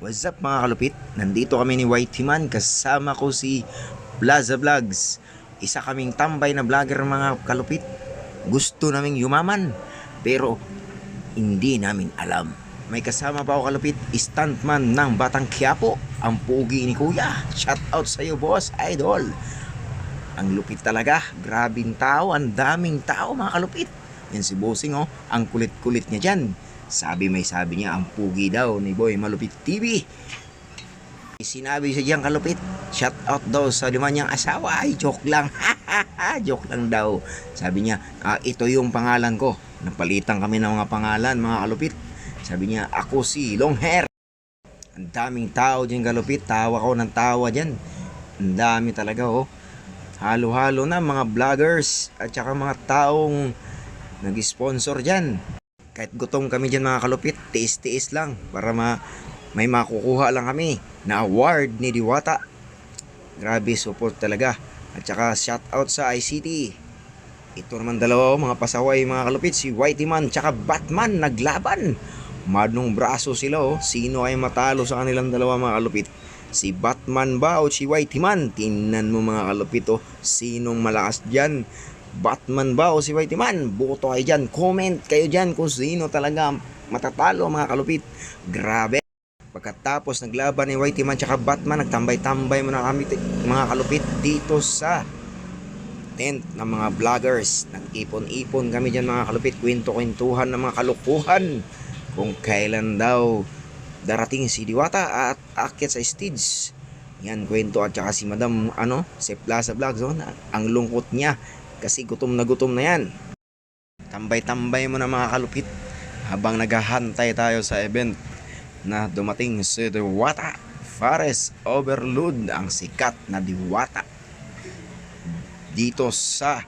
What's up mga kalupit? Nandito kami ni Whitey Man, kasama ko si Plaza Vlogs. Isa kaming tambay na vlogger mga kalupit. Gusto naming yumaman, pero hindi namin alam. May kasama pa ako kalupit, stuntman ng Batang Quiapo, ang pugi ni Kuya. Shout out sa iyo boss, idol. Ang lupit talaga, grabing tao, ang daming tao mga kalupit. Yan si Bossing oh, ang kulit-kulit niya dyan. Sabi niya, ang pugi daw ni Boy Malupit TV. Sinabi siya diyang kalupit, shout out daw sa lima niyang asawa. Ay, joke lang, joke lang daw. Sabi niya, ito yung pangalan ko. Napalitan kami ng mga pangalan mga kalupit. Sabi niya, ako si Long Hair. Ang daming tao dyan kalupit, tawa ko ng tawa dyan. Ang dami talaga oh. Halo-halo na mga vloggers at saka mga taong nag-sponsor dyan. Kahit gutom kami dyan mga kalupit, tiis-tiis lang para may makukuha lang kami na award ni Diwata. Grabe support talaga. At saka shout out sa ICT. Ito naman dalawa mga pasaway mga kalupit, si Whitey Man tsaka Batman naglaban. Madnong braso sila oh. Sino ay matalo sa kanilang dalawa mga kalupit? Si Batman ba o si Whitey Man? Tingnan mo mga kalupit oh. Sinong malakas dyan? Batman ba o si Whitey Man? Boto kayo dyan. Comment kayo dyan kung sino talaga matatalo mga kalupit. Grabe. Pagkatapos naglaban ni Whitey Man tsaka Batman, nagtambay-tambay muna kami mga kalupit dito sa tent ng mga vloggers. Nag-ipon-ipon kami dyan mga kalupit. Kwento-kwentuhan ng mga kalukuhan kung kailan daw darating si Diwata at akyat sa stage. Yan kwento at saka si Madam si Plaza Vlogs ang lungkot niya kasi gutom na yan. Tambay-tambay mo na mga kalupit habang naghahantay tayo sa event na dumating si Diwata. Fares Overload, ang sikat na Diwata dito sa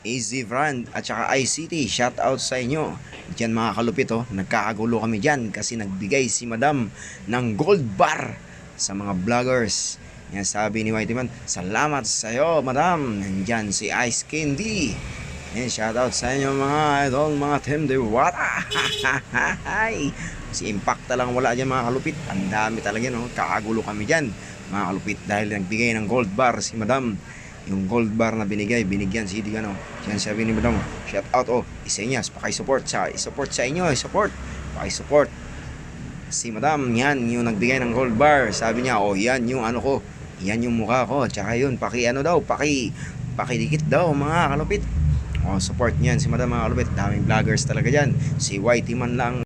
Easy Brand at saka ICT. Shout out sa inyo dyan mga kalupit oh. Nagkakagulo kami dyan kasi nagbigay si Madam ng gold bar sa mga vloggers. Yan sabi ni Whitey Man, salamat sa iyo Madam. Nandyan si Ice Candy. Yan, shout out sa inyo mga idol, mga Team Diwata. Si Impacta lang wala dyan mga kalupit. Ang dami talaga no. Kakagulo kami dyan mga kalupit dahil nagbigay ng gold bar si Madam. Yung gold bar na binigyan si Idi Yan sabi ni Madam, shout out oh, isa niya, paki-support sa inyo, paki-support si Madam. Yan yung nagbigay ng gold bar. Sabi niya, oh yan yung ko, yan yung mukha ko, tsaka yun, pakidikit daw mga kalupit. Oh, support niyan si Madam mga kalupit. Daming vloggers talaga dyan. Si Whitey Man lang